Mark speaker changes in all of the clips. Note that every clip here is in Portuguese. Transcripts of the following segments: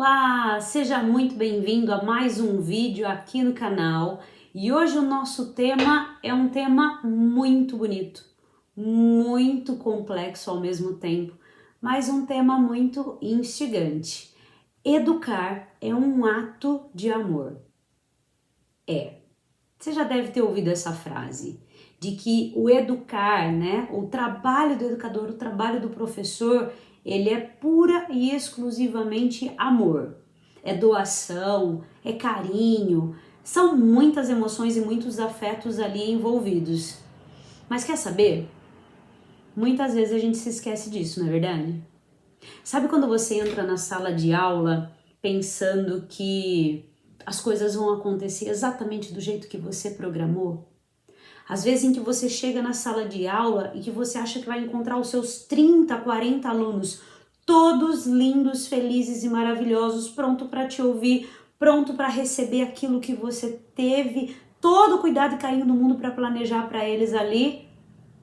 Speaker 1: Olá, seja muito bem-vindo a mais um vídeo aqui no canal. E hoje o nosso tema é um tema muito bonito, muito complexo ao mesmo tempo, mas um tema muito instigante. Educar é um ato de amor. Você já deve ter ouvido essa frase, de que o educar, né, o trabalho do educador, o trabalho do professor, ele é pura e exclusivamente amor. É doação, é carinho, são muitas emoções e muitos afetos ali envolvidos. Mas quer saber? Muitas vezes a gente se esquece disso, não é verdade? Sabe quando você entra na sala de aula pensando que as coisas vão acontecer exatamente do jeito que você programou? Às vezes em que você chega na sala de aula e que você acha que vai encontrar os seus 30, 40 alunos, todos lindos, felizes e maravilhosos, pronto para te ouvir, pronto para receber aquilo que você teve, todo o cuidado e carinho do mundo para planejar para eles ali,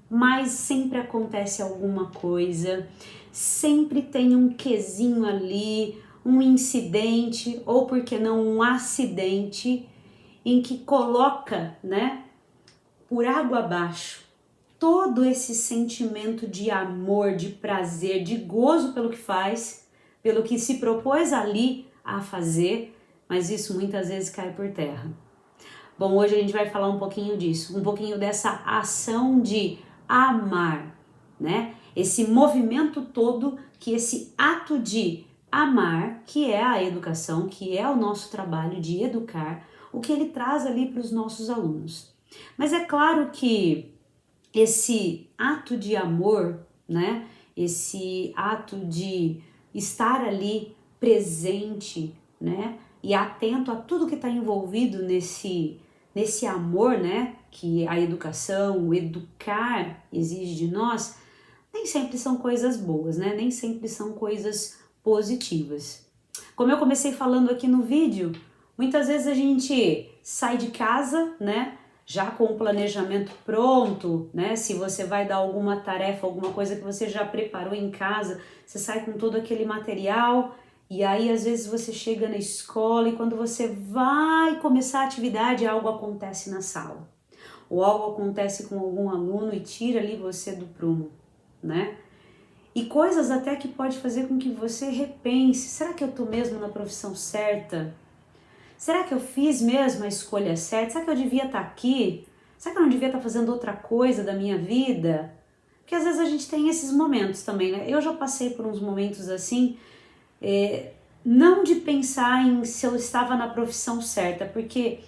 Speaker 1: mas sempre acontece alguma coisa, sempre tem um quesinho ali, um incidente, ou por que não um acidente, em que coloca, né, por água abaixo, todo esse sentimento de amor, de prazer, de gozo pelo que faz, pelo que se propôs ali a fazer, mas isso muitas vezes cai por terra. Bom, hoje a gente vai falar um pouquinho disso, um pouquinho dessa ação de amar, né? Esse movimento todo, que esse ato de amar, que é a educação, que é o nosso trabalho de educar, o que ele traz ali para os nossos alunos. Mas é claro que esse ato de amor, né, esse ato de estar ali presente, né, e atento a tudo que está envolvido nesse amor, né, que a educação, o educar exige de nós, nem sempre são coisas boas, né, nem sempre são coisas positivas. Como eu comecei falando aqui no vídeo, muitas vezes a gente sai de casa, né, já com o planejamento pronto, né? Se você vai dar alguma tarefa, alguma coisa que você já preparou em casa, você sai com todo aquele material e aí às vezes você chega na escola e quando você vai começar a atividade, algo acontece na sala. Ou algo acontece com algum aluno e tira ali você do prumo, né? E coisas até que pode fazer com que você repense, será que eu tô mesmo na profissão certa? Será que eu fiz mesmo a escolha certa? Será que eu devia estar aqui? Será que eu não devia estar fazendo outra coisa da minha vida? Porque às vezes a gente tem esses momentos também, né? Eu já passei por uns momentos assim, não de pensar em se eu estava na profissão certa, porque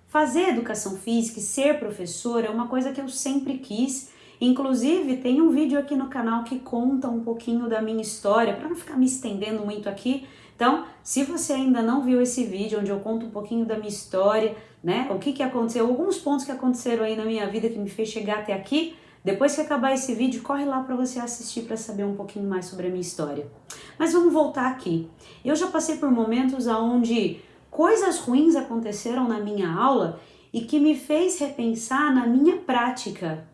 Speaker 1: fazer educação física e ser professor é uma coisa que eu sempre quis. Inclusive, tem um vídeo aqui no canal que conta um pouquinho da minha história, para não ficar me estendendo muito aqui. Então, se você ainda não viu esse vídeo, onde eu conto um pouquinho da minha história, né, o que aconteceu, alguns pontos que aconteceram aí na minha vida que me fez chegar até aqui, depois que acabar esse vídeo, corre lá para você assistir para saber um pouquinho mais sobre a minha história. Mas vamos voltar aqui. Eu já passei por momentos onde coisas ruins aconteceram na minha aula e que me fez repensar na minha prática.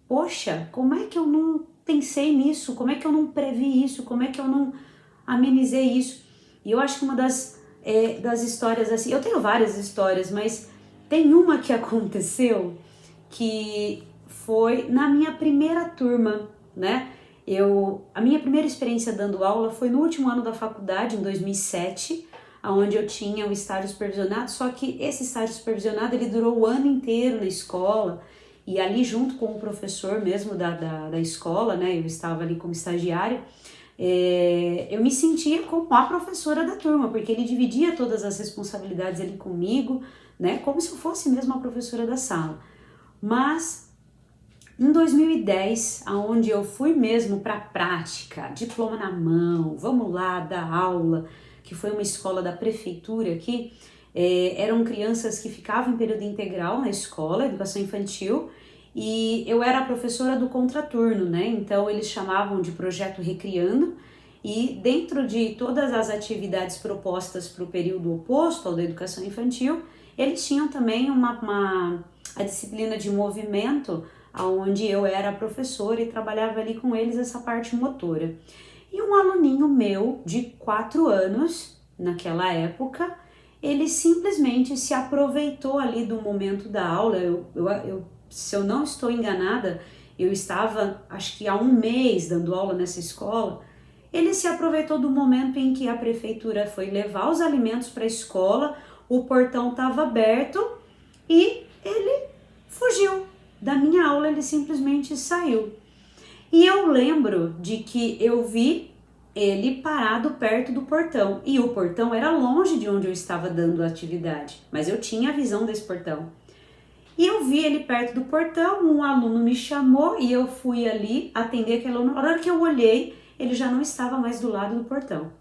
Speaker 1: Poxa, como é que eu não pensei nisso? Como é que eu não previ isso? Como é que eu não amenizei isso? E eu acho que uma das histórias assim, eu tenho várias histórias, mas tem uma que aconteceu que foi na minha primeira turma, né? A minha primeira experiência dando aula foi no último ano da faculdade, em 2007, onde eu tinha o estágio supervisionado, só que esse estágio supervisionado ele durou o ano inteiro na escola, e ali junto com o professor mesmo da escola, né, eu estava ali como estagiária, eu me sentia como a professora da turma, porque ele dividia todas as responsabilidades ali comigo, né, como se eu fosse mesmo a professora da sala. Mas em 2010, aonde eu fui mesmo para a prática, diploma na mão, vamos lá dar aula, que foi uma escola da prefeitura aqui, eram crianças que ficavam em período integral na escola, educação infantil, e eu era a professora do contraturno, né? Então eles chamavam de projeto Recriando, e dentro de todas as atividades propostas para o período oposto ao da educação infantil, eles tinham também a disciplina de movimento, onde eu era a professora e trabalhava ali com eles essa parte motora. E um aluninho meu de 4 anos, naquela época, ele simplesmente se aproveitou ali do momento da aula. Se eu não estou enganada, eu estava, acho que há um mês dando aula nessa escola. Ele se aproveitou do momento em que a prefeitura foi levar os alimentos para a escola, o portão estava aberto e ele fugiu da minha aula, ele simplesmente saiu. E eu lembro de que eu vi ele parado perto do portão, e o portão era longe de onde eu estava dando a atividade, mas eu tinha a visão desse portão. E eu vi ele perto do portão, um aluno me chamou e eu fui ali atender aquele aluno. Na hora que eu olhei, ele já não estava mais do lado do portão.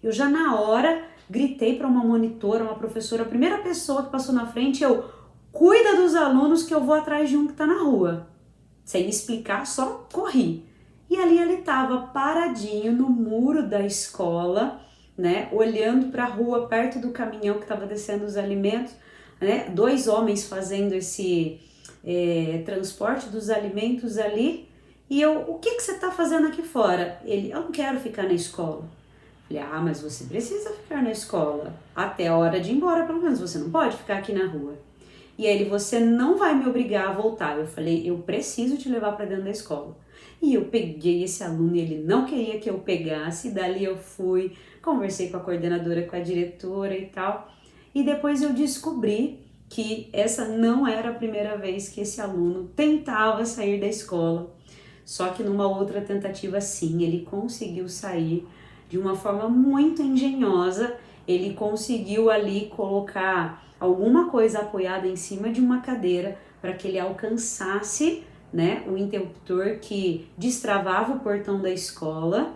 Speaker 1: Eu já na hora gritei para uma monitora, uma professora, a primeira pessoa que passou na frente, cuida dos alunos que eu vou atrás de um que está na rua. Sem me explicar, só corri. E ali ele estava paradinho no muro da escola, né, olhando para a rua perto do caminhão que estava descendo os alimentos, né, 2 homens fazendo esse transporte dos alimentos ali. E eu, o que você está fazendo aqui fora? Ele, eu não quero ficar na escola. Falei, mas você precisa ficar na escola até a hora de ir embora, pelo menos você não pode ficar aqui na rua. E aí ele, você não vai me obrigar a voltar. Eu falei, eu preciso te levar para dentro da escola. E eu peguei esse aluno e ele não queria que eu pegasse, dali eu fui, conversei com a coordenadora, com a diretora e tal. E depois eu descobri que essa não era a primeira vez que esse aluno tentava sair da escola. Só que numa outra tentativa, sim, ele conseguiu sair de uma forma muito engenhosa. Ele conseguiu ali colocar alguma coisa apoiada em cima de uma cadeira para que ele alcançasse, né, o interruptor que destravava o portão da escola.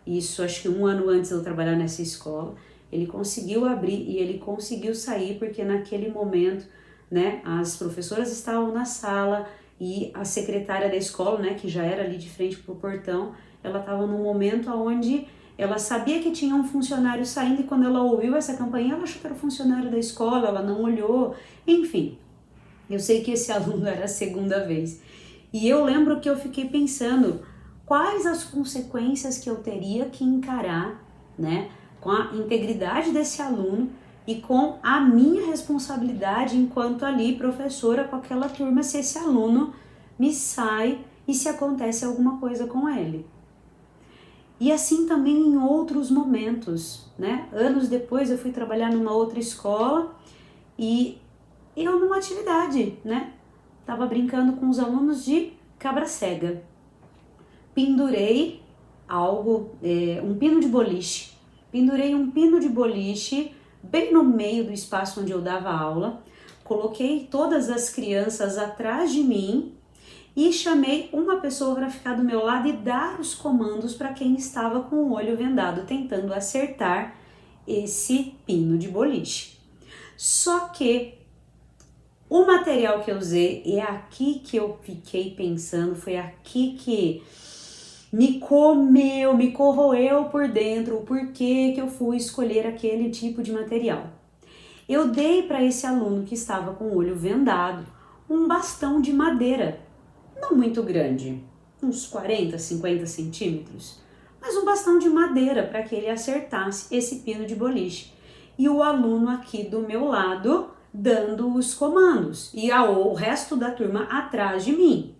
Speaker 1: Isso acho que 1 ano antes de eu trabalhar nessa escola. Ele conseguiu abrir e ele conseguiu sair porque naquele momento, né, as professoras estavam na sala e a secretária da escola, né, que já era ali de frente pro portão, ela estava num momento onde ela sabia que tinha um funcionário saindo e quando ela ouviu essa campainha, ela achou que era o funcionário da escola, ela não olhou, enfim. Eu sei que esse aluno era a segunda vez. E eu lembro que eu fiquei pensando quais as consequências que eu teria que encarar, né, com a integridade desse aluno e com a minha responsabilidade enquanto ali professora com aquela turma se esse aluno me sai e se acontece alguma coisa com ele. E assim também em outros momentos, né? Anos depois eu fui trabalhar numa outra escola e eu numa atividade, né? Tava brincando com os alunos de cabra cega. Pendurei algo, um pino de boliche. Pendurei um pino de boliche bem no meio do espaço onde eu dava aula. Coloquei todas as crianças atrás de mim e chamei uma pessoa para ficar do meu lado e dar os comandos para quem estava com o olho vendado, tentando acertar esse pino de boliche. Só que o material que eu usei, é aqui que eu fiquei pensando, foi aqui que me comeu, me corroeu por dentro o porquê que eu fui escolher aquele tipo de material. Eu dei para esse aluno que estava com o olho vendado um bastão de madeira, não muito grande, uns 40, 50 centímetros, mas um bastão de madeira para que ele acertasse esse pino de boliche. E o aluno aqui do meu lado dando os comandos e o resto da turma atrás de mim.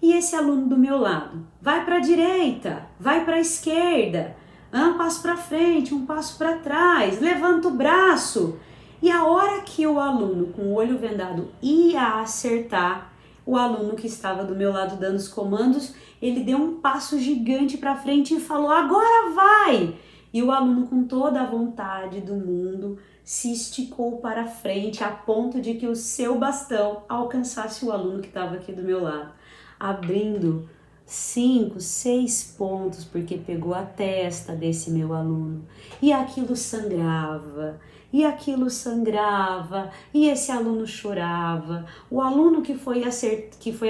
Speaker 1: E esse aluno do meu lado, vai para a direita, vai para a esquerda, um passo para frente, um passo para trás, levanta o braço. E a hora que o aluno com o olho vendado ia acertar, o aluno que estava do meu lado dando os comandos, ele deu um passo gigante para frente e falou, agora vai! E o aluno com toda a vontade do mundo se esticou para frente a ponto de que o seu bastão alcançasse o aluno que estava aqui do meu lado, abrindo 5, 6 pontos, porque pegou a testa desse meu aluno. E aquilo sangrava, e aquilo sangrava, e esse aluno chorava. O aluno que foi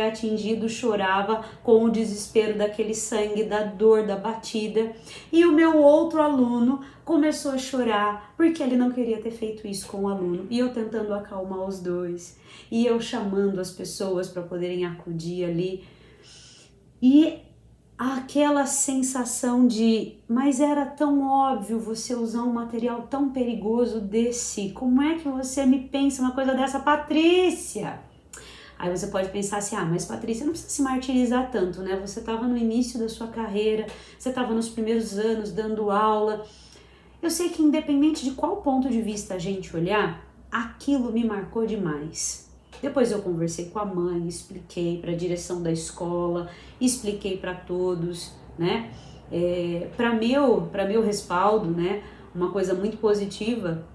Speaker 1: atingido chorava com o desespero daquele sangue, da dor, da batida. E o meu outro aluno começou a chorar, porque ele não queria ter feito isso com o aluno. E eu tentando acalmar os dois, e eu chamando as pessoas para poderem acudir ali. E aquela sensação de, mas era tão óbvio você usar um material tão perigoso desse, como é que você me pensa uma coisa dessa, Patrícia? Aí você pode pensar assim, mas Patrícia, não precisa se martirizar tanto, né? Você estava no início da sua carreira, você estava nos primeiros anos dando aula. Eu sei que independente de qual ponto de vista a gente olhar, aquilo me marcou demais. Depois eu conversei com a mãe, expliquei para a direção da escola, expliquei para todos, né? Para meu respaldo, né? Uma coisa muito positiva,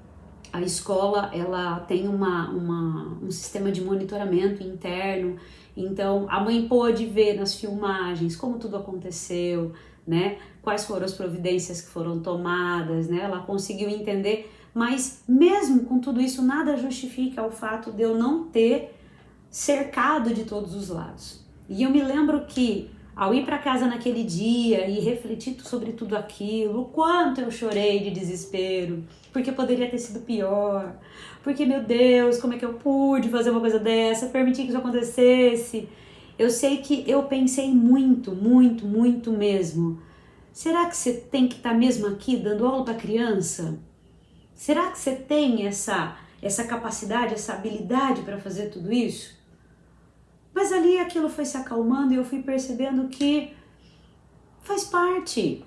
Speaker 1: a escola ela tem um sistema de monitoramento interno, então a mãe pôde ver nas filmagens como tudo aconteceu, né? Quais foram as providências que foram tomadas, né? Ela conseguiu entender, mas mesmo com tudo isso, nada justifica o fato de eu não ter cercado de todos os lados. E eu me lembro que ao ir para casa naquele dia e refletir sobre tudo aquilo, o quanto eu chorei de desespero, porque poderia ter sido pior, porque, meu Deus, como é que eu pude fazer uma coisa dessa, permitir que isso acontecesse. Eu sei que eu pensei muito, muito, muito mesmo. Será que você tem que estar mesmo aqui dando aula para criança? Será que você tem essa capacidade, essa habilidade para fazer tudo isso? Mas ali aquilo foi se acalmando e eu fui percebendo que faz parte.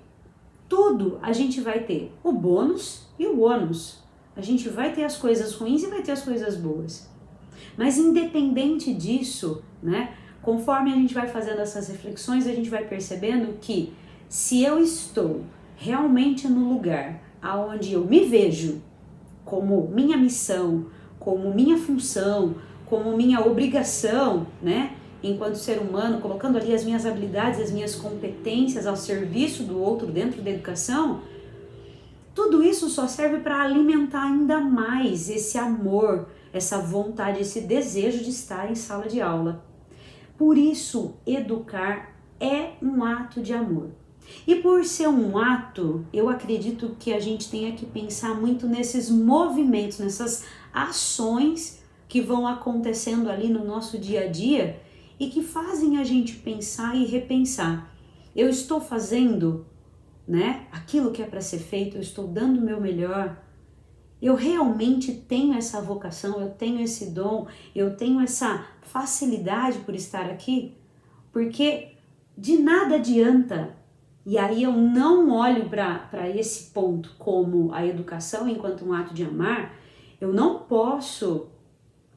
Speaker 1: Tudo a gente vai ter o bônus e o ônus. A gente vai ter as coisas ruins e vai ter as coisas boas. Mas independente disso, né, conforme a gente vai fazendo essas reflexões, a gente vai percebendo que se eu estou realmente no lugar aonde eu me vejo como minha missão, como minha função, como minha obrigação, né, enquanto ser humano, colocando ali as minhas habilidades, as minhas competências ao serviço do outro dentro da educação, tudo isso só serve para alimentar ainda mais esse amor, essa vontade, esse desejo de estar em sala de aula. Por isso, educar é um ato de amor. E por ser um ato, eu acredito que a gente tenha que pensar muito nesses movimentos, nessas ações que vão acontecendo ali no nosso dia a dia e que fazem a gente pensar e repensar. Eu estou fazendo, né, aquilo que é para ser feito, eu estou dando o meu melhor. Eu realmente tenho essa vocação, eu tenho esse dom, eu tenho essa facilidade por estar aqui, porque de nada adianta. E aí eu não olho para esse ponto como a educação enquanto um ato de amar. Eu não posso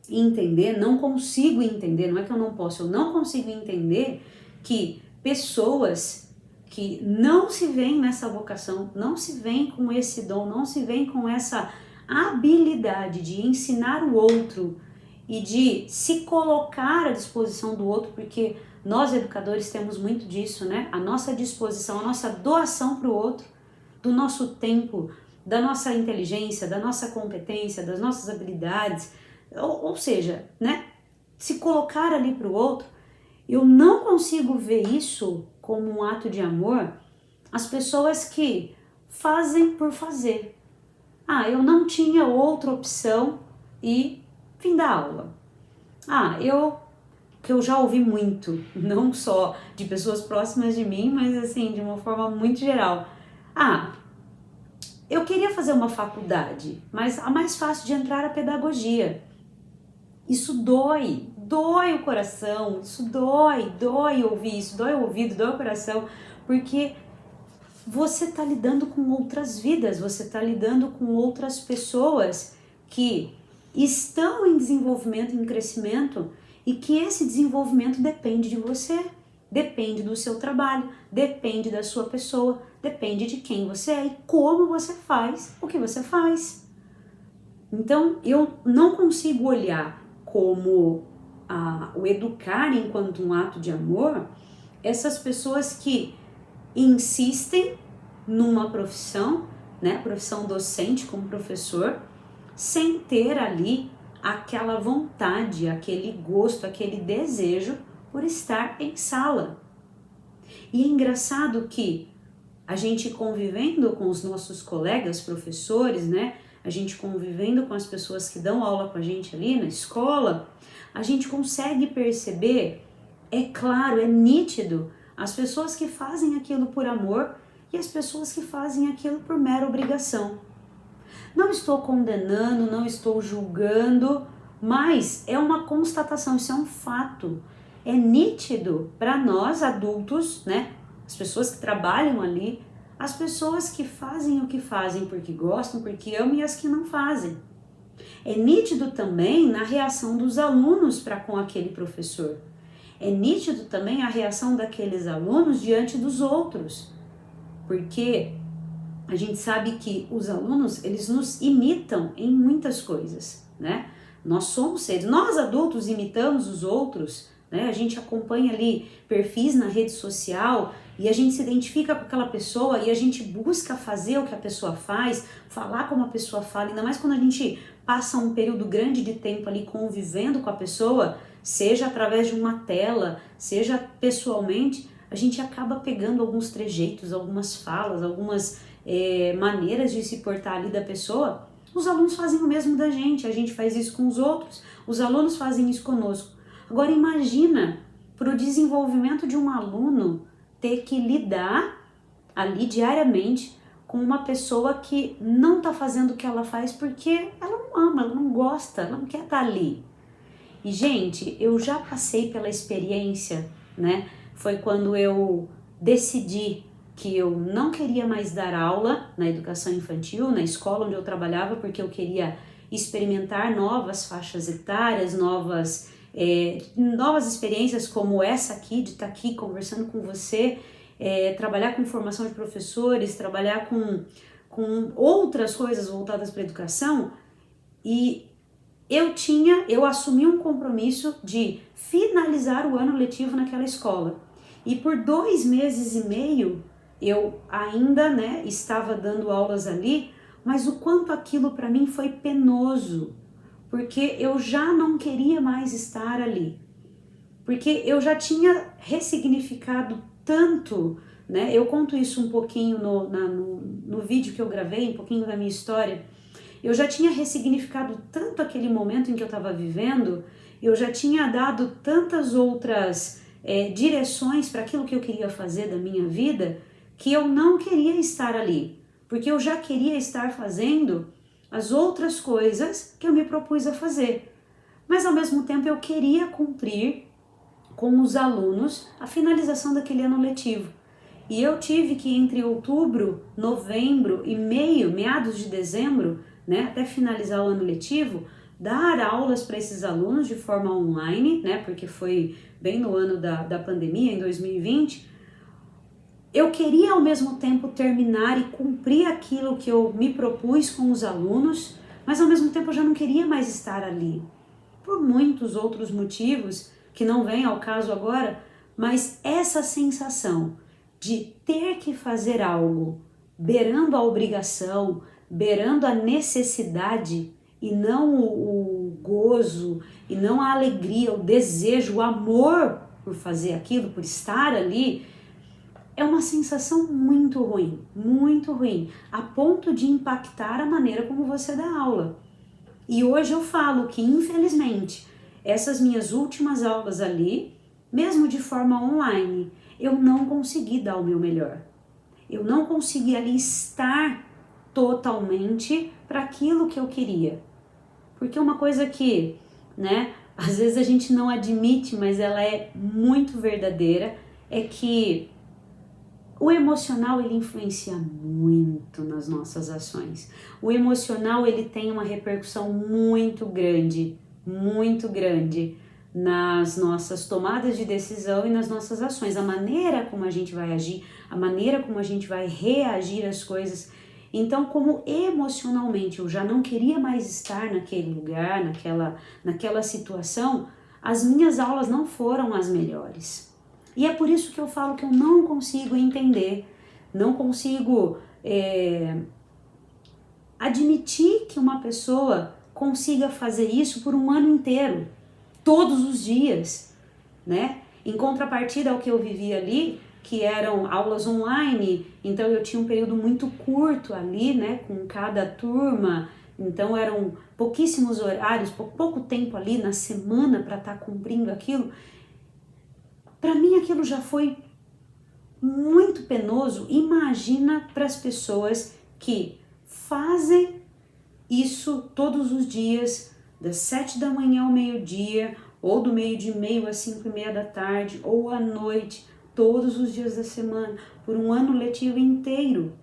Speaker 1: entender, não consigo entender, não é que eu não posso, eu não consigo entender que pessoas que não se veem nessa vocação, não se veem com esse dom, não se veem com essa habilidade de ensinar o outro e de se colocar à disposição do outro, porque nós educadores temos muito disso, né? A nossa disposição, a nossa doação para o outro, do nosso tempo, da nossa inteligência, da nossa competência, das nossas habilidades, ou seja, né? Se colocar ali para o outro. Eu não consigo ver isso como um ato de amor, as pessoas que fazem por fazer. Eu não tinha outra opção e fim da aula. Que eu já ouvi muito, não só de pessoas próximas de mim, mas assim, de uma forma muito geral. Eu queria fazer uma faculdade, mas a mais fácil de entrar é a pedagogia. Isso dói o coração, isso dói ouvir isso, dói o ouvido, dói o coração, porque você está lidando com outras vidas, você está lidando com outras pessoas que estão em desenvolvimento, em crescimento, e que esse desenvolvimento depende de você, depende do seu trabalho, depende da sua pessoa, depende de quem você é e como você faz o que você faz. Então, eu não consigo olhar como o educar enquanto um ato de amor essas pessoas que insistem numa profissão, né, profissão docente como professor, sem ter ali aquela vontade, aquele gosto, aquele desejo por estar em sala. E é engraçado que a gente convivendo com os nossos colegas professores, né, a gente convivendo com as pessoas que dão aula com a gente ali na escola, a gente consegue perceber, é claro, é nítido, as pessoas que fazem aquilo por amor e as pessoas que fazem aquilo por mera obrigação. Não estou condenando, não estou julgando, mas é uma constatação, isso é um fato. É nítido para nós adultos, né? As pessoas que trabalham ali, as pessoas que fazem o que fazem porque gostam, porque amam e as que não fazem. É nítido também na reação dos alunos para com aquele professor. É nítido também a reação daqueles alunos diante dos outros, porque a gente sabe que os alunos, eles nos imitam em muitas coisas, né? Nós somos seres, nós adultos imitamos os outros, né? A gente acompanha ali perfis na rede social e a gente se identifica com aquela pessoa e a gente busca fazer o que a pessoa faz, falar como a pessoa fala, ainda mais quando a gente passa um período grande de tempo ali convivendo com a pessoa, seja através de uma tela, seja pessoalmente, a gente acaba pegando alguns trejeitos, algumas falas, algumas maneiras de se portar ali da pessoa. Os alunos fazem o mesmo da gente, a gente faz isso com os outros, os alunos fazem isso conosco. Agora imagina para o desenvolvimento de um aluno ter que lidar ali diariamente com uma pessoa que não está fazendo o que ela faz porque ela não ama, ela não gosta, ela não quer estar ali. E gente, eu já passei pela experiência, né? Foi quando eu decidi que eu não queria mais dar aula na educação infantil, na escola onde eu trabalhava, porque eu queria experimentar novas faixas etárias, novas experiências como essa aqui, de estar aqui conversando com você, trabalhar com formação de professores, trabalhar com outras coisas voltadas para a educação. E eu assumi um compromisso de finalizar o ano letivo naquela escola. E por 2 meses e meio, eu ainda, né, estava dando aulas ali, mas o quanto aquilo para mim foi penoso, porque eu já não queria mais estar ali, porque eu já tinha ressignificado tanto, né? Eu conto isso um pouquinho no vídeo que eu gravei, um pouquinho da minha história. Eu já tinha ressignificado tanto aquele momento em que eu estava vivendo, eu já tinha dado tantas outras direções para aquilo que eu queria fazer da minha vida, que eu não queria estar ali, porque eu já queria estar fazendo as outras coisas que eu me propus a fazer. Mas ao mesmo tempo eu queria cumprir com os alunos a finalização daquele ano letivo. E eu tive que entre outubro, novembro e meados de dezembro, né, até finalizar o ano letivo, dar aulas para esses alunos de forma online, né, porque foi bem no ano da pandemia, em 2020, eu queria ao mesmo tempo terminar e cumprir aquilo que eu me propus com os alunos, mas ao mesmo tempo eu já não queria mais estar ali, por muitos outros motivos que não vêm ao caso agora, mas essa sensação de ter que fazer algo beirando a obrigação, beirando a necessidade e não o gozo, e não a alegria, o desejo, o amor por fazer aquilo, por estar ali, é uma sensação muito ruim, a ponto de impactar a maneira como você dá aula. E hoje eu falo que, infelizmente, essas minhas últimas aulas ali, mesmo de forma online, eu não consegui dar o meu melhor. Eu não consegui ali estar totalmente para aquilo que eu queria. Porque uma coisa que, né, às vezes a gente não admite, mas ela é muito verdadeira, é que o emocional, ele influencia muito nas nossas ações. O emocional, ele tem uma repercussão muito grande nas nossas tomadas de decisão e nas nossas ações. A maneira como a gente vai agir, a maneira como a gente vai reagir às coisas. Então, como emocionalmente eu já não queria mais estar naquele lugar, naquela situação, as minhas aulas não foram as melhores. E é por isso que eu falo que eu não consigo entender, não consigo admitir que uma pessoa consiga fazer isso por um ano inteiro, todos os dias, né? Em contrapartida ao que eu vivi ali, que eram aulas online, então eu tinha um período muito curto ali, né, com cada turma, então eram pouquíssimos horários, pouco tempo ali na semana para estar cumprindo aquilo. Para mim aquilo já foi muito penoso. Imagina para as pessoas que fazem isso todos os dias, das 7 da manhã ao meio-dia, ou do meio-dia e meio às 5:30 da tarde, ou à noite, todos os dias da semana, por um ano letivo inteiro,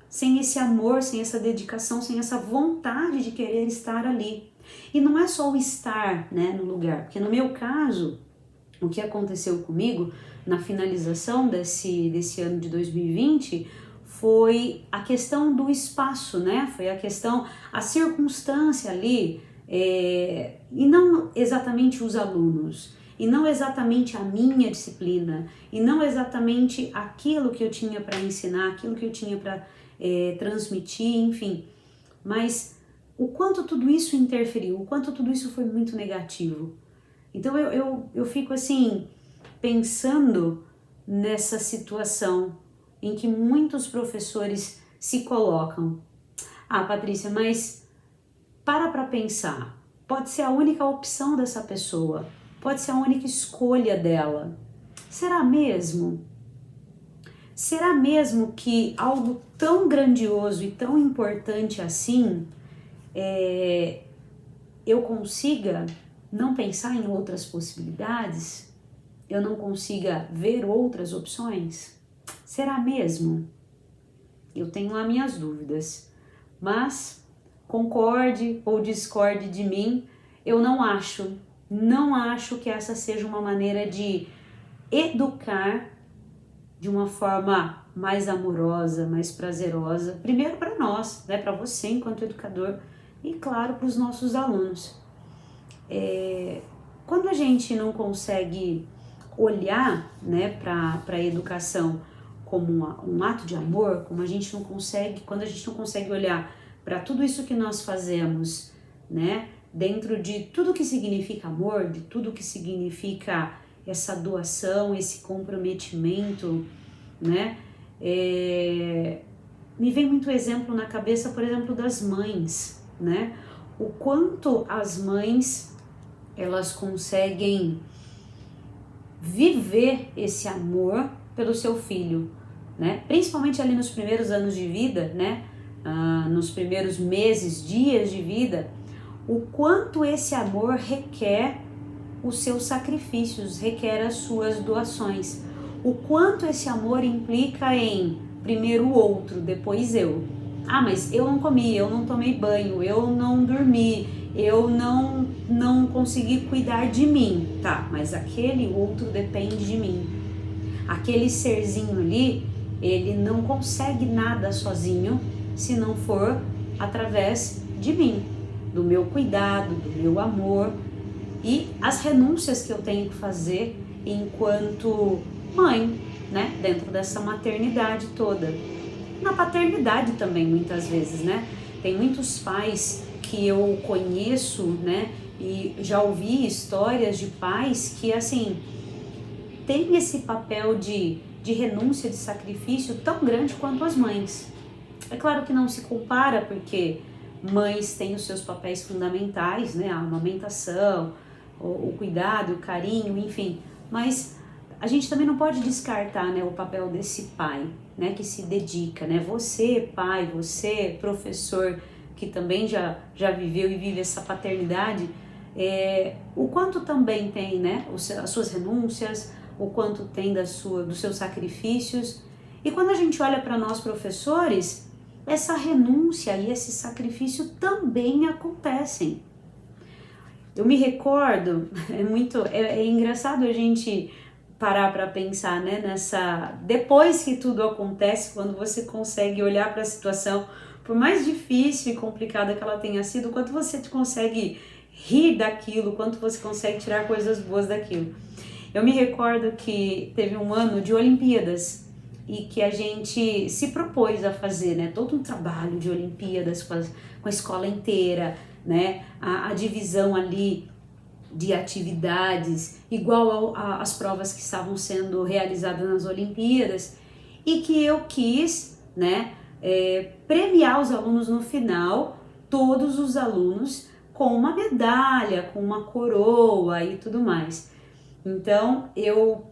Speaker 1: sem esse amor, sem essa dedicação, sem essa vontade de querer estar ali. E não é só o estar, né, no lugar, porque no meu caso, o que aconteceu comigo na finalização desse ano de 2020 foi a questão do espaço, né? Foi a questão, a circunstância ali, e não exatamente os alunos, e não exatamente a minha disciplina, e não exatamente aquilo que eu tinha para ensinar, aquilo que eu tinha para transmitir, enfim, mas o quanto tudo isso interferiu, o quanto tudo isso foi muito negativo. Então eu fico assim, pensando nessa situação em que muitos professores se colocam. Ah, Patrícia, mas para pensar, pode ser a única opção dessa pessoa, pode ser a única escolha dela. Será mesmo? Será mesmo que algo tão grandioso e tão importante assim, eu consiga não pensar em outras possibilidades? Eu não consiga ver outras opções? Será mesmo? Eu tenho lá minhas dúvidas, mas concorde ou discorde de mim, eu não acho que essa seja uma maneira de educar de uma forma mais amorosa, mais prazerosa, primeiro para nós, né, para você enquanto educador e claro para os nossos alunos. Quando a gente não consegue olhar, né, para a educação como um ato de amor, quando a gente não consegue olhar para tudo isso que nós fazemos, né, dentro de tudo que significa amor, de tudo que significa essa doação, esse comprometimento, né, me vem muito exemplo na cabeça, por exemplo, das mães, né, o quanto as mães, elas conseguem viver esse amor pelo seu filho, né? Principalmente ali nos primeiros anos de vida, né? Nos primeiros meses, dias de vida, o quanto esse amor requer os seus sacrifícios, requer as suas doações, o quanto esse amor implica em primeiro o outro, depois eu. Ah, mas eu não comi, eu não tomei banho, eu não dormi, eu não consegui cuidar de mim. Tá, mas aquele outro depende de mim. Aquele serzinho ali, ele não consegue nada sozinho se não for através de mim, do meu cuidado, do meu amor e as renúncias que eu tenho que fazer enquanto mãe, né, dentro dessa maternidade toda. Na paternidade também, muitas vezes, né? Tem muitos pais que eu conheço, né, e já ouvi histórias de pais que, assim, tem esse papel de renúncia, de sacrifício tão grande quanto as mães. É claro que não se compara, porque mães têm os seus papéis fundamentais, né? A amamentação, o cuidado, o carinho, enfim. Mas a gente também não pode descartar, né, o papel desse pai, né, que se dedica, né? Você, pai, você, professor, que também já viveu e vive essa paternidade, o quanto também tem, né, as suas renúncias, o quanto tem dos seus sacrifícios. E quando a gente olha para nós professores, essa renúncia e esse sacrifício também acontecem. Eu me recordo, é engraçado a gente parar para pensar, né, depois que tudo acontece, quando você consegue olhar para a situação, por mais difícil e complicada que ela tenha sido, quanto você consegue rir daquilo, quanto você consegue tirar coisas boas daquilo. Eu me recordo que teve um ano de Olimpíadas e que a gente se propôs a fazer, né, todo um trabalho de Olimpíadas com a escola inteira, né, a divisão ali de atividades igual às provas que estavam sendo realizadas nas Olimpíadas, e que eu quis, né, premiar os alunos no final, todos os alunos, com uma medalha, com uma coroa e tudo mais. Então eu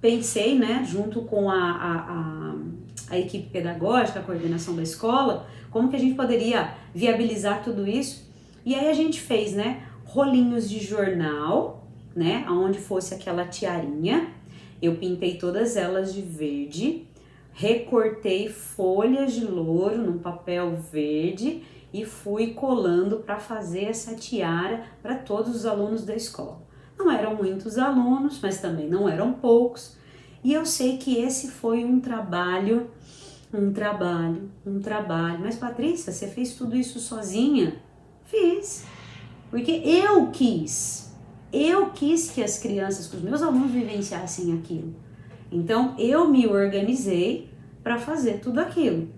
Speaker 1: pensei, né, junto com a equipe pedagógica, a coordenação da escola, como que a gente poderia viabilizar tudo isso. E aí a gente fez, né, rolinhos de jornal, né, onde fosse aquela tiarinha. Eu pintei todas elas de verde, recortei folhas de louro num papel verde e fui colando para fazer essa tiara para todos os alunos da escola. Não eram muitos alunos, mas também não eram poucos. E eu sei que esse foi um trabalho. Mas Patrícia, você fez tudo isso sozinha? Fiz, porque eu quis que as crianças, que os meus alunos vivenciassem aquilo. Então eu me organizei para fazer tudo aquilo.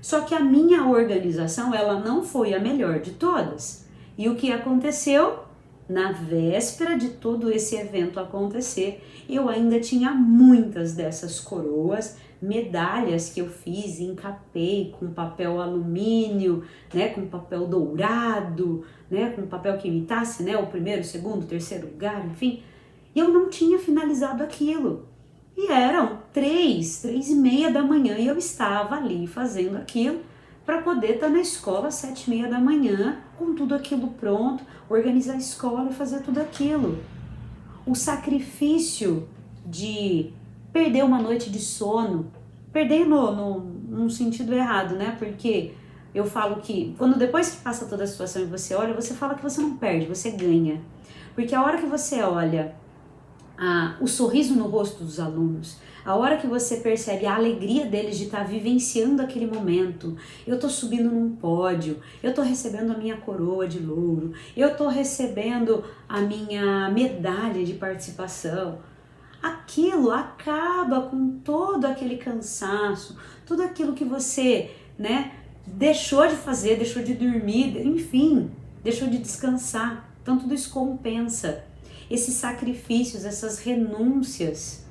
Speaker 1: Só que a minha organização, ela não foi a melhor de todas. E o que aconteceu? Na véspera de todo esse evento acontecer, eu ainda tinha muitas dessas coroas, medalhas que eu fiz, encapei com papel alumínio, né, com papel dourado, né, com papel que imitasse, né, o primeiro, segundo, terceiro lugar, enfim. E eu não tinha finalizado aquilo. E eram 3h30 da manhã e eu estava ali fazendo aquilo para poder estar na escola às 7h30 da manhã, com tudo aquilo pronto, organizar a escola e fazer tudo aquilo. O sacrifício de perder uma noite de sono, perder num sentido errado, né? Porque eu falo que quando depois que passa toda a situação e você olha, você fala que você não perde, você ganha. Porque a hora que você olha o sorriso no rosto dos alunos, a hora que você percebe a alegria deles de estar vivenciando aquele momento, eu tô subindo num pódio, eu tô recebendo a minha coroa de louro, eu tô recebendo a minha medalha de participação, aquilo acaba com todo aquele cansaço, tudo aquilo que você, né, deixou de fazer, deixou de dormir, enfim, deixou de descansar. Então tudo isso compensa. Esses sacrifícios, essas renúncias,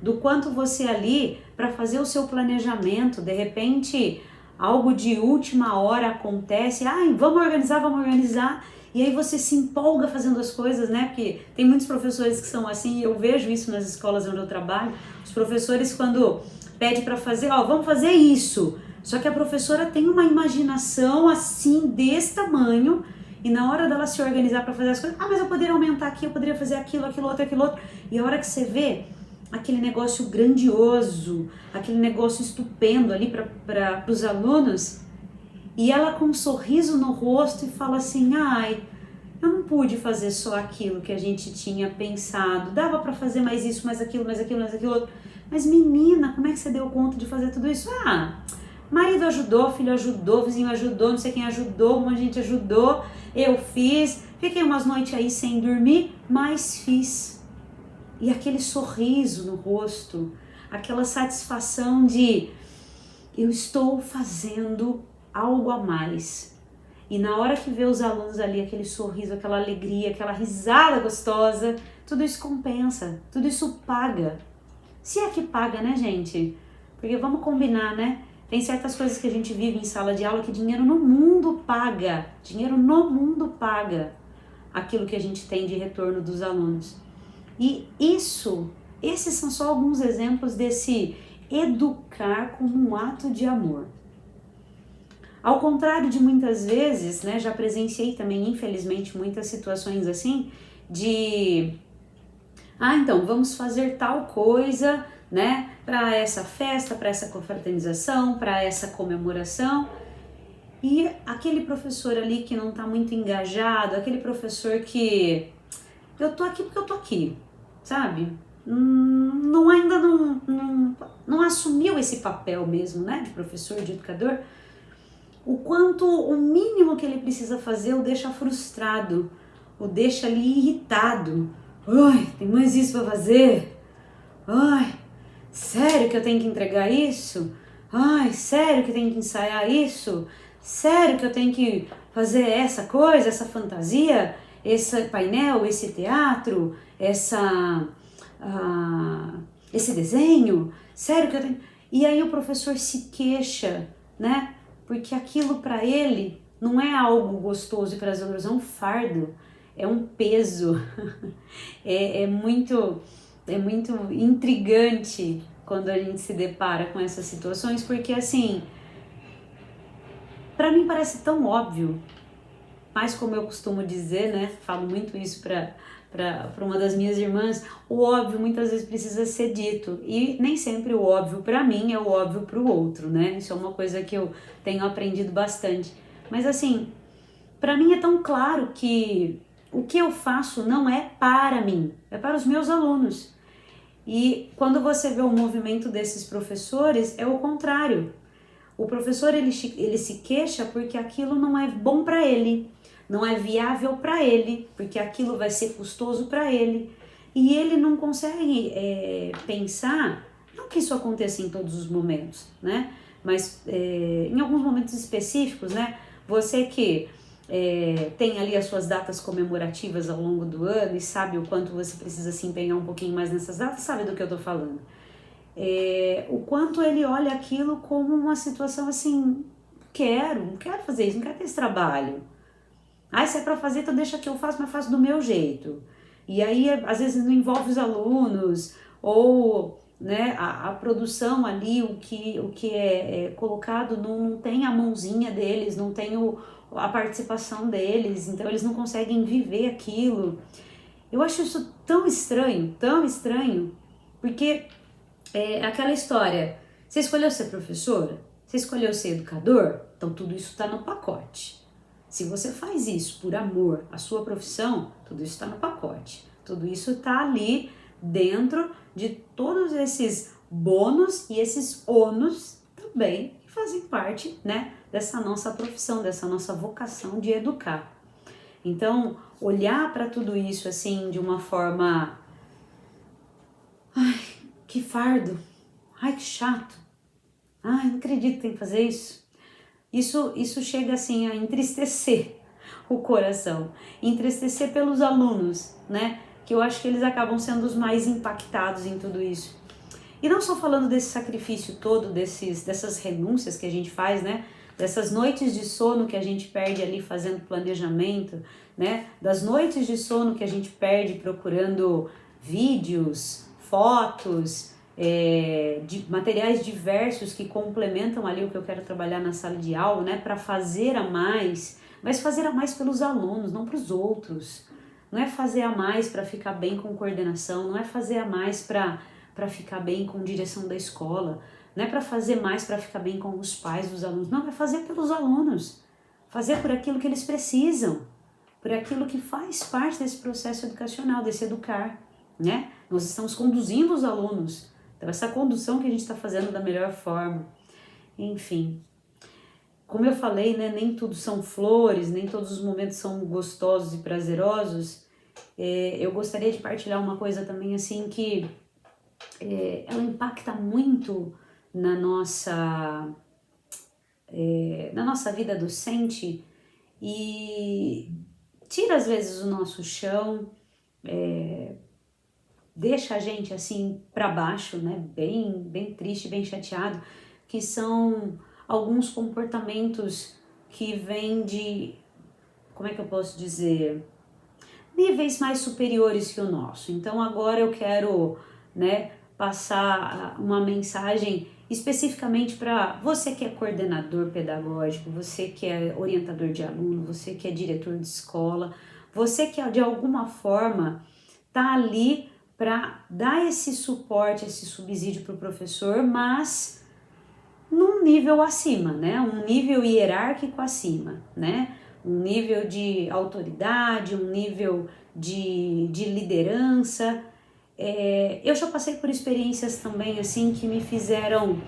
Speaker 1: do quanto você ali, para fazer o seu planejamento, de repente algo de última hora acontece, vamos organizar, e aí você se empolga fazendo as coisas, né? Porque tem muitos professores que são assim, eu vejo isso nas escolas onde eu trabalho, os professores quando pedem para fazer, vamos fazer isso, só que a professora tem uma imaginação assim, desse tamanho, e na hora dela se organizar para fazer as coisas, mas eu poderia aumentar aqui, eu poderia fazer aquilo outro, e a hora que você vê aquele negócio grandioso, aquele negócio estupendo ali para os alunos, e ela com um sorriso no rosto e fala assim, eu não pude fazer só aquilo que a gente tinha pensado, dava para fazer mais isso, mais aquilo outro, mas menina, como é que você deu conta de fazer tudo isso? Marido ajudou, filho ajudou, vizinho ajudou, não sei quem ajudou, um monte de gente ajudou, eu fiz, fiquei umas noites aí sem dormir, mas fiz. E aquele sorriso no rosto, aquela satisfação de eu estou fazendo algo a mais. E na hora que vê os alunos ali, aquele sorriso, aquela alegria, aquela risada gostosa, tudo isso compensa, tudo isso paga. Se é que paga, né, gente? Porque vamos combinar, né? Tem certas coisas que a gente vive em sala de aula que dinheiro no mundo paga. Dinheiro no mundo paga aquilo que a gente tem de retorno dos alunos. E esses são só alguns exemplos desse educar como um ato de amor. Ao contrário de muitas vezes, né, já presenciei também, infelizmente, muitas situações assim, de então, vamos fazer tal coisa, né, para essa festa, para essa confraternização, para essa comemoração, e aquele professor ali que não está muito engajado, aquele professor que eu tô aqui porque eu tô aqui, sabe? Ainda não assumiu esse papel mesmo, né, de professor, de educador, o quanto o mínimo que ele precisa fazer o deixa frustrado, o deixa ali irritado. Tem mais isso para fazer? Sério que eu tenho que entregar isso? Sério que eu tenho que ensaiar isso? Sério que eu tenho que fazer essa coisa, essa fantasia, esse painel, esse teatro, esse desenho? Sério que eu tenho... E aí o professor se queixa, né? Porque aquilo para ele não é algo gostoso e prazeroso, é um fardo, é um peso, é muito é muito intrigante quando a gente se depara com essas situações, porque assim, para mim parece tão óbvio, mas como eu costumo dizer, né, falo muito isso para uma das minhas irmãs, o óbvio muitas vezes precisa ser dito, e nem sempre o óbvio para mim é o óbvio para o outro, né? Isso é uma coisa que eu tenho aprendido bastante. Mas assim, para mim é tão claro que o que eu faço não é para mim, é para os meus alunos. E quando você vê o movimento desses professores, é o contrário. O professor ele se queixa porque aquilo não é bom para ele, não é viável para ele, porque aquilo vai ser custoso para ele. E ele não consegue pensar, não que isso aconteça em todos os momentos, né? Mas em alguns momentos específicos, né? Você que tem ali as suas datas comemorativas ao longo do ano e sabe o quanto você precisa se empenhar um pouquinho mais nessas datas, sabe do que eu tô falando. O quanto ele olha aquilo como uma situação assim, não quero fazer isso, não quero ter esse trabalho. Se é para fazer, então deixa que eu faço, mas faço do meu jeito. E aí, às vezes, não envolve os alunos, ou né, a produção ali, o que é colocado, não tem a mãozinha deles, não tem a participação deles, então eles não conseguem viver aquilo. Eu acho isso tão estranho, porque aquela história, você escolheu ser professora? Você escolheu ser educador? Então tudo isso está no pacote. Se você faz isso por amor à sua profissão, tudo isso está no pacote. Tudo isso está ali dentro de todos esses bônus e esses ônus também que fazem parte, né, dessa nossa profissão, dessa nossa vocação de educar. Então, olhar para tudo isso assim de uma forma... Ai, que fardo! Ai, que chato! Ai, não acredito que tem que fazer isso. Isso chega assim a entristecer o coração, entristecer pelos alunos, né? Que eu acho que eles acabam sendo os mais impactados em tudo isso. E não só falando desse sacrifício todo, dessas renúncias que a gente faz, né? Dessas noites de sono que a gente perde ali fazendo planejamento, né? Das noites de sono que a gente perde procurando vídeos, fotos, de materiais diversos que complementam ali o que eu quero trabalhar na sala de aula, né, para fazer a mais, mas fazer a mais pelos alunos, não para os outros. Não é fazer a mais para ficar bem com coordenação, não é fazer a mais para ficar bem com direção da escola, não é para fazer mais para ficar bem com os pais dos alunos, não, é fazer pelos alunos, fazer por aquilo que eles precisam, por aquilo que faz parte desse processo educacional, desse educar, né? Nós estamos conduzindo os alunos. Então, essa condução que a gente está fazendo da melhor forma. Enfim, como eu falei, né, nem tudo são flores, nem todos os momentos são gostosos e prazerosos. Eu gostaria de partilhar uma coisa também, assim, que ela impacta muito na nossa vida docente e tira, às vezes, o nosso chão, deixa a gente assim para baixo, né? Bem triste, bem chateado, que são alguns comportamentos que vêm de, como é que eu posso dizer, níveis mais superiores que o nosso. Então agora eu quero, né, passar uma mensagem especificamente para você que é coordenador pedagógico, você que é orientador de aluno, você que é diretor de escola, você que de alguma forma tá ali para dar esse suporte, esse subsídio para o professor, mas num nível acima, né? Um nível hierárquico acima, né? Um nível de autoridade, um nível de liderança. Eu já passei por experiências também assim que me fizeram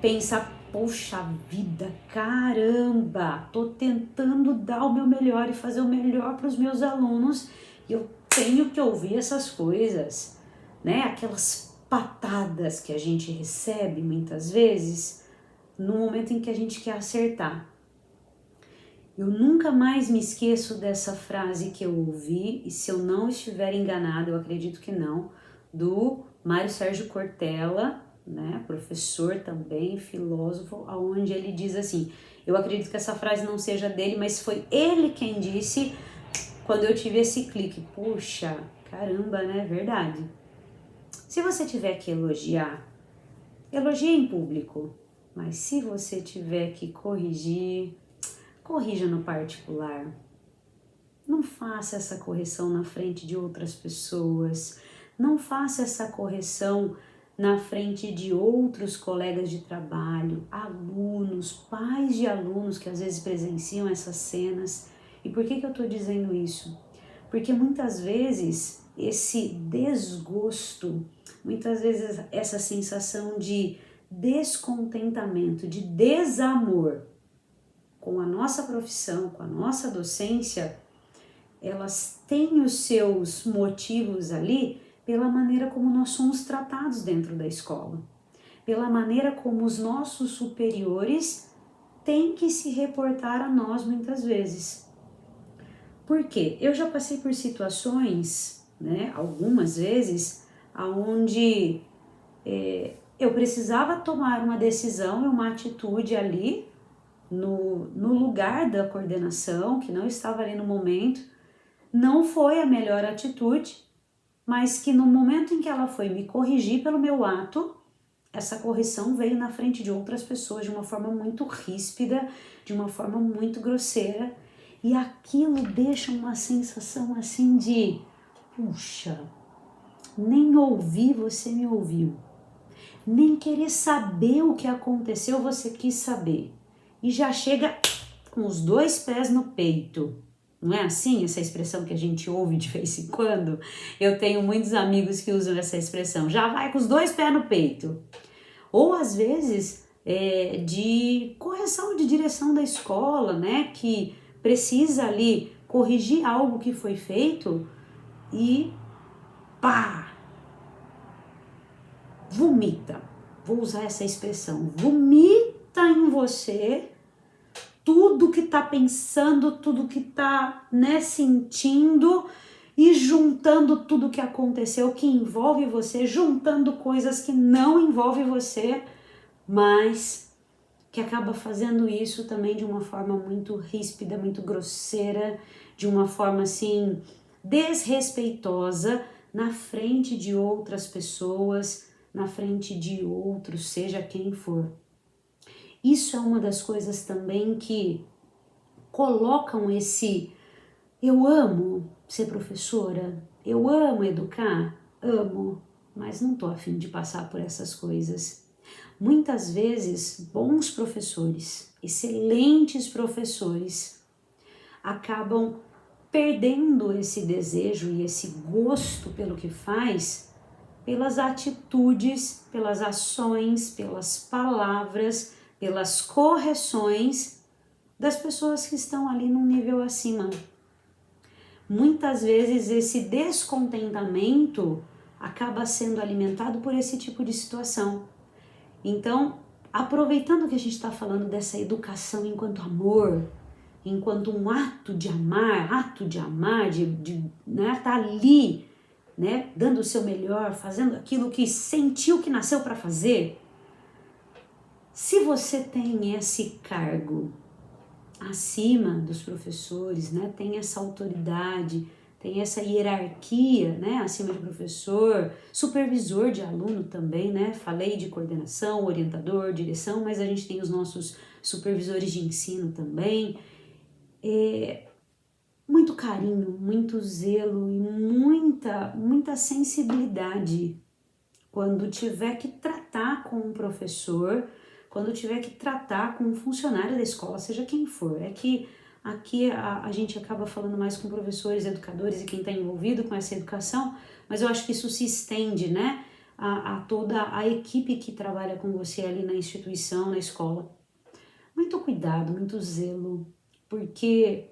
Speaker 1: pensar, poxa vida, caramba, tô tentando dar o meu melhor e fazer o melhor para os meus alunos e eu tenho que ouvir essas coisas, né? Aquelas patadas que a gente recebe muitas vezes no momento em que a gente quer acertar. Eu nunca mais me esqueço dessa frase que eu ouvi, e se eu não estiver enganado, eu acredito que não, do Mário Sérgio Cortella, né, professor também, filósofo, onde ele diz assim, eu acredito que essa frase não seja dele, mas foi ele quem disse quando eu tive esse clique, puxa, caramba, né, verdade. Se você tiver que elogiar, elogie em público, mas se você tiver que corrigir, corrija no particular. Não faça essa correção na frente de outras pessoas, não faça essa correção na frente de outros colegas de trabalho, alunos, pais de alunos que às vezes presenciam essas cenas. E por que eu estou dizendo isso? Porque muitas vezes esse desgosto, muitas vezes essa sensação de descontentamento, de desamor com a nossa profissão, com a nossa docência, elas têm os seus motivos ali pela maneira como nós somos tratados dentro da escola, pela maneira como os nossos superiores têm que se reportar a nós muitas vezes. Por quê? Eu já passei por situações, né, algumas vezes, onde eu precisava tomar uma decisão e uma atitude ali no lugar da coordenação, que não estava ali no momento. Não foi a melhor atitude, mas que no momento em que ela foi me corrigir pelo meu ato, essa correção veio na frente de outras pessoas de uma forma muito ríspida, de uma forma muito grosseira, e aquilo deixa uma sensação assim de, puxa, nem ouvir você me ouviu, nem querer saber o que aconteceu você quis saber, e já chega com os 2 pés no peito. Não é assim essa expressão que a gente ouve de vez em quando? Eu tenho muitos amigos que usam essa expressão, já vai com os 2 pés no peito. Ou às vezes de correção de direção da escola, né? Que precisa ali corrigir algo que foi feito e pá! Vomita. Vou usar essa expressão. Vomita em você tudo que tá pensando, tudo que tá, né, sentindo e juntando tudo que aconteceu, que envolve você, juntando coisas que não envolvem você, mas que acaba fazendo isso também de uma forma muito ríspida, muito grosseira, de uma forma assim desrespeitosa na frente de outras pessoas, na frente de outros, seja quem for. Isso é uma das coisas também que colocam esse eu amo ser professora, eu amo educar, amo, mas não tô a fim de passar por essas coisas. Muitas vezes, bons professores, excelentes professores, acabam perdendo esse desejo e esse gosto pelo que faz, pelas atitudes, pelas ações, pelas palavras, pelas correções das pessoas que estão ali num nível acima. Muitas vezes esse descontentamento acaba sendo alimentado por esse tipo de situação. Então, aproveitando que a gente está falando dessa educação enquanto amor, enquanto um ato de amar, de né, tá ali, né, dando o seu melhor, fazendo aquilo que sentiu que nasceu para fazer. Se você tem esse cargo acima dos professores, né, tem essa autoridade, tem essa hierarquia, né, acima de professor, supervisor de aluno também, né, falei de coordenação, orientador, direção, mas a gente tem os nossos supervisores de ensino também. Muito carinho, muito zelo e muita sensibilidade quando tiver que tratar com um professor, quando tiver que tratar com um funcionário da escola, seja quem for. É que aqui a gente acaba falando mais com professores, educadores e quem está envolvido com essa educação, mas eu acho que isso se estende, né, a toda a equipe que trabalha com você ali na instituição, na escola. Muito cuidado, muito zelo, porque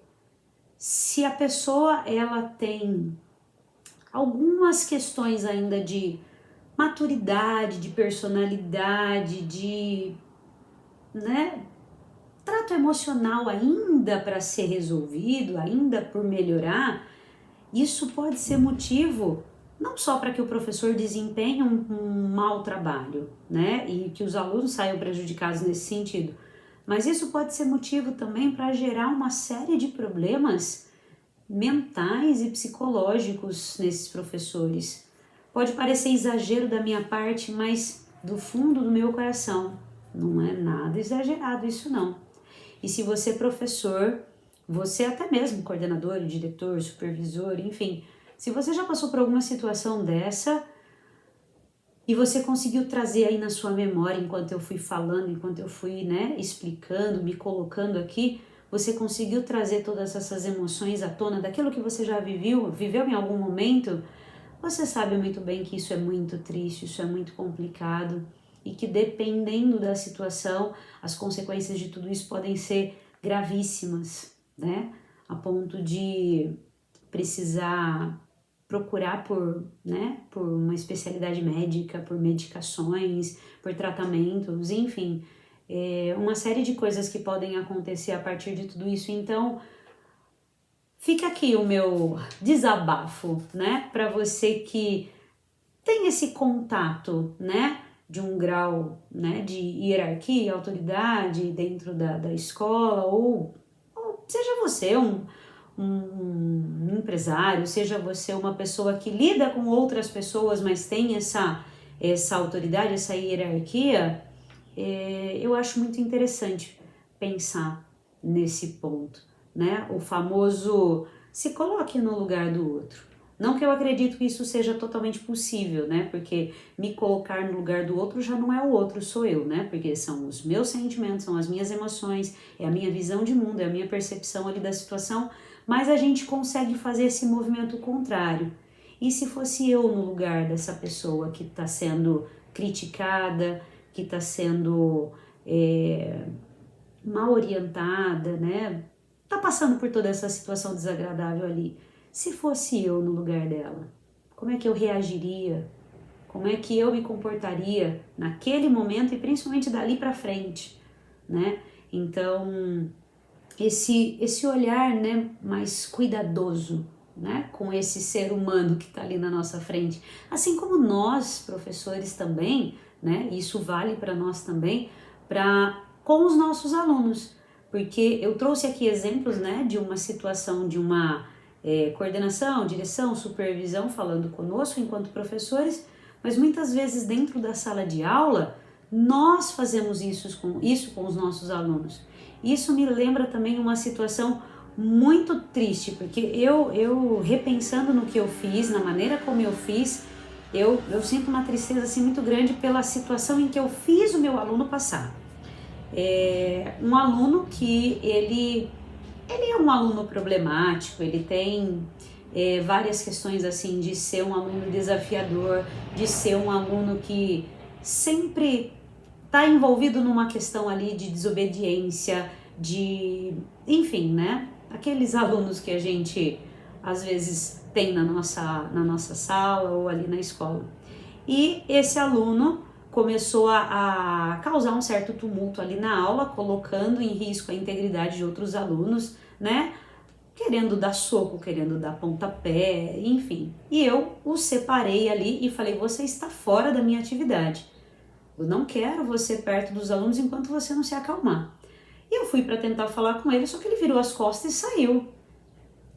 Speaker 1: se a pessoa ela tem algumas questões ainda de maturidade, de personalidade, de, né, trato emocional ainda para ser resolvido, ainda por melhorar, isso pode ser motivo não só para que o professor desempenhe um mau trabalho, né, e que os alunos saiam prejudicados nesse sentido, mas isso pode ser motivo também para gerar uma série de problemas mentais e psicológicos nesses professores. Pode parecer exagero da minha parte, mas do fundo do meu coração, não é nada exagerado isso não. E se você é professor, você até mesmo coordenador, diretor, supervisor, enfim, se você já passou por alguma situação dessa e você conseguiu trazer aí na sua memória, enquanto eu fui falando, enquanto eu fui, né, explicando, me colocando aqui, você conseguiu trazer todas essas emoções à tona daquilo que você já viveu em algum momento, você sabe muito bem que isso é muito triste, isso é muito complicado e que dependendo da situação, as consequências de tudo isso podem ser gravíssimas, né? A ponto de precisar procurar por uma especialidade médica, por medicações, por tratamentos, enfim, uma série de coisas que podem acontecer a partir de tudo isso. Então, fica aqui o meu desabafo, né, para você que tem esse contato, né, de um grau, né, de hierarquia, autoridade dentro da escola, ou seja você um empresário, seja você uma pessoa que lida com outras pessoas, mas tem essa autoridade, essa hierarquia, eu acho muito interessante pensar nesse ponto, né? O famoso se coloque no lugar do outro. Não que eu acredito que isso seja totalmente possível, né? Porque me colocar no lugar do outro já não é o outro, sou eu, né? Porque são os meus sentimentos, são as minhas emoções, é a minha visão de mundo, é a minha percepção ali da situação, mas a gente consegue fazer esse movimento contrário. E se fosse eu no lugar dessa pessoa que está sendo criticada, que está sendo mal orientada, né? Tá passando por toda essa situação desagradável ali. Se fosse eu no lugar dela, como é que eu reagiria? Como é que eu me comportaria naquele momento e principalmente dali para frente, né? Então, esse olhar, né, mais cuidadoso, né, com esse ser humano que está ali na nossa frente, assim como nós, professores também, né, isso vale para nós também, com os nossos alunos, porque eu trouxe aqui exemplos, né, de uma situação de uma coordenação, direção, supervisão falando conosco enquanto professores, mas muitas vezes dentro da sala de aula nós fazemos isso com os nossos alunos. Isso me lembra também uma situação muito triste, porque eu repensando no que eu fiz, na maneira como eu fiz, eu sinto uma tristeza assim muito grande pela situação em que eu fiz o meu aluno passar. Um aluno que ele é um aluno problemático, ele tem várias questões assim de ser um aluno desafiador, de ser um aluno que sempre está envolvido numa questão ali de desobediência, enfim, né? Aqueles alunos que a gente às vezes tem na nossa sala ou ali na escola. E esse aluno começou a causar um certo tumulto ali na aula, colocando em risco a integridade de outros alunos, né? Querendo dar soco, querendo dar pontapé, enfim. E eu o separei ali e falei, você está fora da minha atividade. Eu não quero você perto dos alunos enquanto você não se acalmar. E eu fui para tentar falar com ele, só que ele virou as costas e saiu.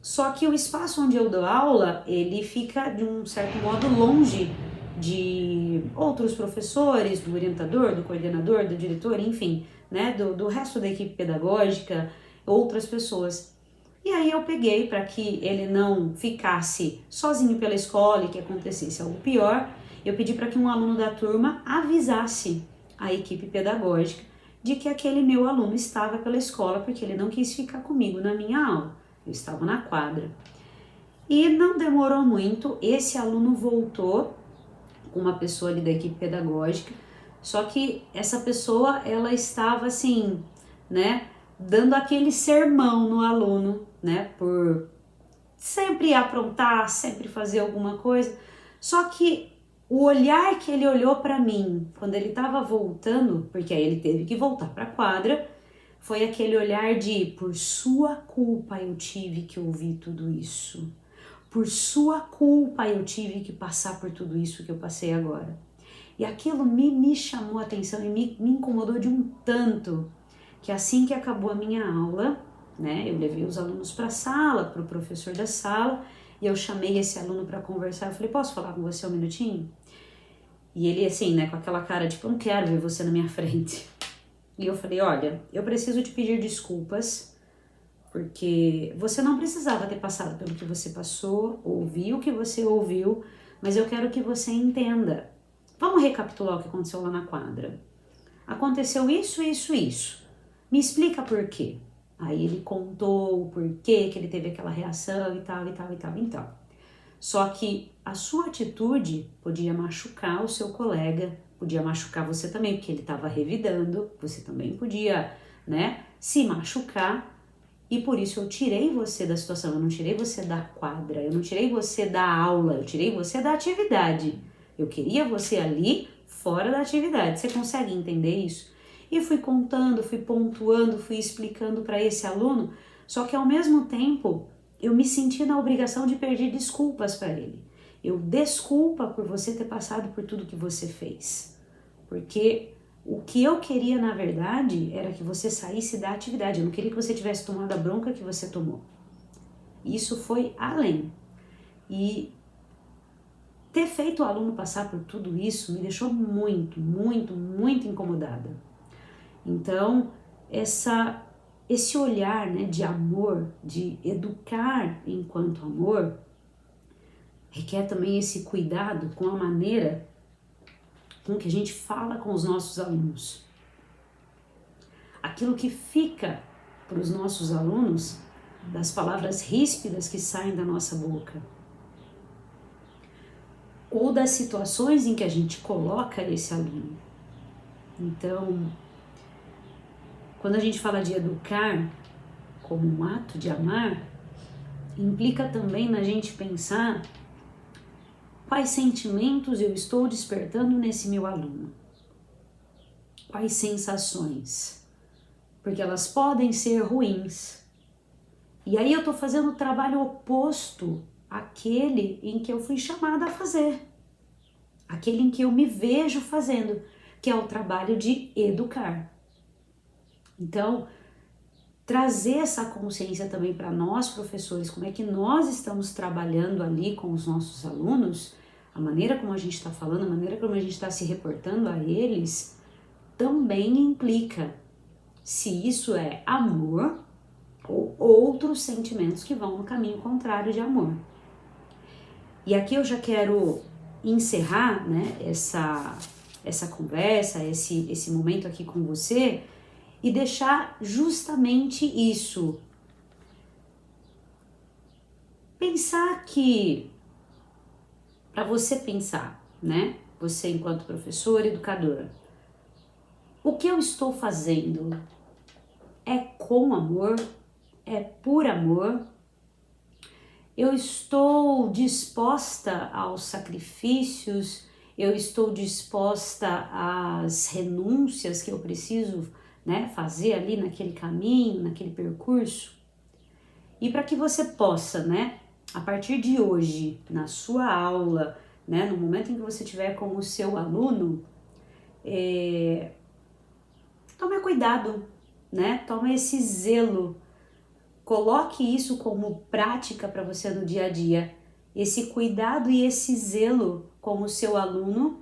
Speaker 1: Só que o espaço onde eu dou aula, ele fica de um certo modo longe de outros professores, do orientador, do coordenador, do diretor, enfim, né, do resto da equipe pedagógica, outras pessoas. E aí eu peguei para que ele não ficasse sozinho pela escola e que acontecesse algo pior, eu pedi para que um aluno da turma avisasse a equipe pedagógica de que aquele meu aluno estava pela escola porque ele não quis ficar comigo na minha aula, eu estava na quadra. E não demorou muito, esse aluno voltou com uma pessoa ali da equipe pedagógica, só que essa pessoa, ela estava assim, né, dando aquele sermão no aluno, né, por sempre aprontar, sempre fazer alguma coisa, só que o olhar que ele olhou para mim, quando ele estava voltando, porque aí ele teve que voltar para a quadra, foi aquele olhar de, por sua culpa eu tive que ouvir tudo isso. Por sua culpa eu tive que passar por tudo isso que eu passei agora. E aquilo me chamou a atenção e me incomodou de um tanto, que assim que acabou a minha aula, né, eu levei os alunos para a sala, para o professor da sala, e eu chamei esse aluno para conversar. Eu falei, posso falar com você um minutinho? E ele assim, né, com aquela cara, tipo, eu não quero ver você na minha frente. E eu falei, olha, eu preciso te pedir desculpas, porque você não precisava ter passado pelo que você passou, ouvir o que você ouviu, mas eu quero que você entenda. Vamos recapitular o que aconteceu lá na quadra. Aconteceu isso, isso, isso. Me explica por quê. Aí ele contou o porquê que ele teve aquela reação e tal, e tal, e tal, e tal. Só que a sua atitude podia machucar o seu colega, podia machucar você também, porque ele estava revidando, você também podia, né, se machucar. E por isso eu tirei você da situação, eu não tirei você da quadra, eu não tirei você da aula, eu tirei você da atividade. Eu queria você ali, fora da atividade. Você consegue entender isso? E fui contando, fui pontuando, fui explicando para esse aluno, só que ao mesmo tempo eu me senti na obrigação de pedir desculpas para ele. Eu desculpa por você ter passado por tudo que você fez. Porque o que eu queria, na verdade, era que você saísse da atividade. Eu não queria que você tivesse tomado a bronca que você tomou. Isso foi além. E ter feito o aluno passar por tudo isso me deixou muito, muito, muito incomodada. Então, esse olhar, né, de amor, de educar enquanto amor, requer também esse cuidado com a maneira com que a gente fala com os nossos alunos. Aquilo que fica para os nossos alunos das palavras ríspidas que saem da nossa boca, ou das situações em que a gente coloca esse aluno. Então, quando a gente fala de educar como um ato de amar, implica também na gente pensar quais sentimentos eu estou despertando nesse meu aluno. Quais sensações? Porque elas podem ser ruins. E aí eu estou fazendo o trabalho oposto àquele em que eu fui chamada a fazer. Aquele em que eu me vejo fazendo, que é o trabalho de educar. Então, trazer essa consciência também para nós, professores, como é que nós estamos trabalhando ali com os nossos alunos, a maneira como a gente está falando, a maneira como a gente está se reportando a eles, também implica se isso é amor ou outros sentimentos que vão no caminho contrário de amor. E aqui eu já quero encerrar, né, essa conversa, esse momento aqui com você, e deixar justamente isso. Pensar que, para você pensar, né, você enquanto professora, educadora, o que eu estou fazendo é com amor, é por amor, eu estou disposta aos sacrifícios, eu estou disposta às renúncias que eu preciso, né, fazer ali naquele caminho, naquele percurso. E para que você possa, né, a partir de hoje, na sua aula, né, no momento em que você estiver com o seu aluno, tome cuidado, né, tome esse zelo, coloque isso como prática para você no dia a dia, esse cuidado e esse zelo com o seu aluno,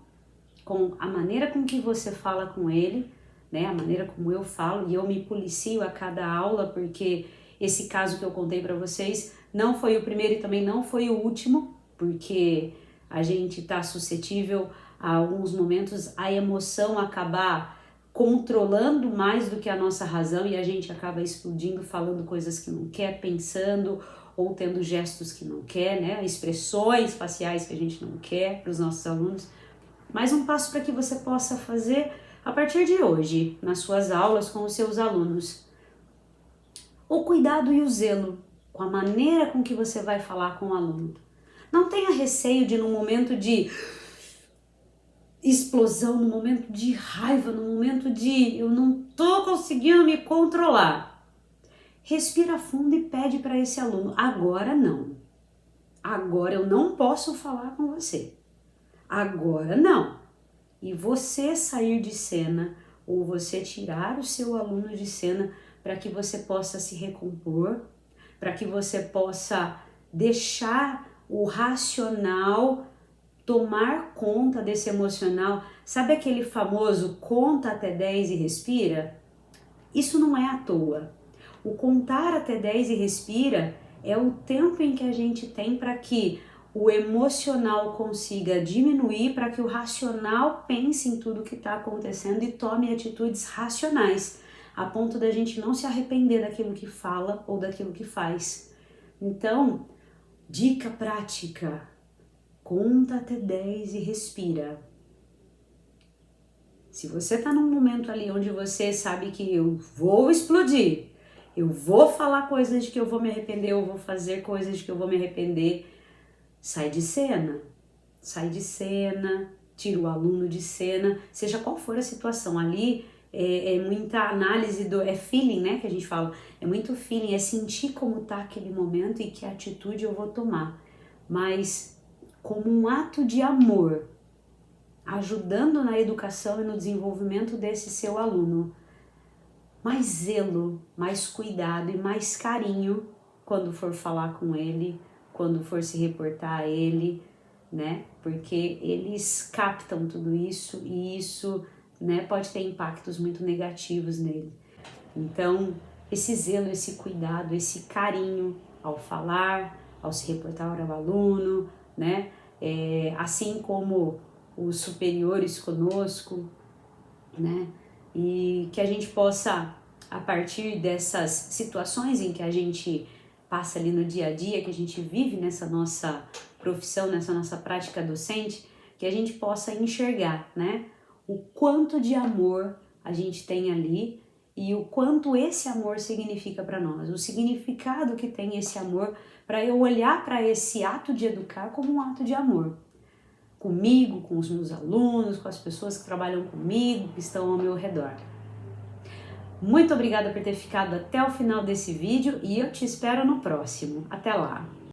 Speaker 1: com a maneira com que você fala com ele, né, a maneira como eu falo, e eu me policio a cada aula, porque esse caso que eu contei para vocês não foi o primeiro e também não foi o último, porque a gente está suscetível a alguns momentos a emoção acabar controlando mais do que a nossa razão e a gente acaba explodindo, falando coisas que não quer, pensando ou tendo gestos que não quer, né, expressões faciais que a gente não quer para os nossos alunos. Mais um passo para que você possa fazer a partir de hoje, nas suas aulas com os seus alunos. O cuidado e o zelo com a maneira com que você vai falar com o aluno. Não tenha receio de, no momento de explosão, no momento de raiva, no momento de eu não tô conseguindo me controlar. Respira fundo e pede para esse aluno, agora não. Agora eu não posso falar com você. Agora não. E você sair de cena ou você tirar o seu aluno de cena para que você possa se recompor, para que você possa deixar o racional tomar conta desse emocional. Sabe aquele famoso conta até 10 e respira? Isso não é à toa. O contar até 10 e respira é o tempo em que a gente tem para que o emocional consiga diminuir, para que o racional pense em tudo que está acontecendo e tome atitudes racionais, a ponto da gente não se arrepender daquilo que fala ou daquilo que faz. Então, dica prática: conta até 10 e respira. Se você está num momento ali onde você sabe que eu vou explodir, eu vou falar coisas de que eu vou me arrepender, eu vou fazer coisas de que eu vou me arrepender, sai de cena, tira o aluno de cena, seja qual for a situação. Ali é muita análise, é feeling, né, que a gente fala, é muito feeling, é sentir como tá aquele momento e que atitude eu vou tomar, mas como um ato de amor, ajudando na educação e no desenvolvimento desse seu aluno. Mais zelo, mais cuidado e mais carinho quando for falar com ele, quando for se reportar a ele, né? Porque eles captam tudo isso e isso, né, pode ter impactos muito negativos nele. Então, esse zelo, esse cuidado, esse carinho ao falar, ao se reportar ao aluno, né? Assim como os superiores conosco, né? E que a gente possa, a partir dessas situações em que a gente passa ali no dia a dia, que a gente vive nessa nossa profissão, nessa nossa prática docente, que a gente possa enxergar, né, o quanto de amor a gente tem ali e o quanto esse amor significa para nós, o significado que tem esse amor, para eu olhar para esse ato de educar como um ato de amor. Comigo, com os meus alunos, com as pessoas que trabalham comigo, que estão ao meu redor. Muito obrigada por ter ficado até o final desse vídeo e eu te espero no próximo. Até lá!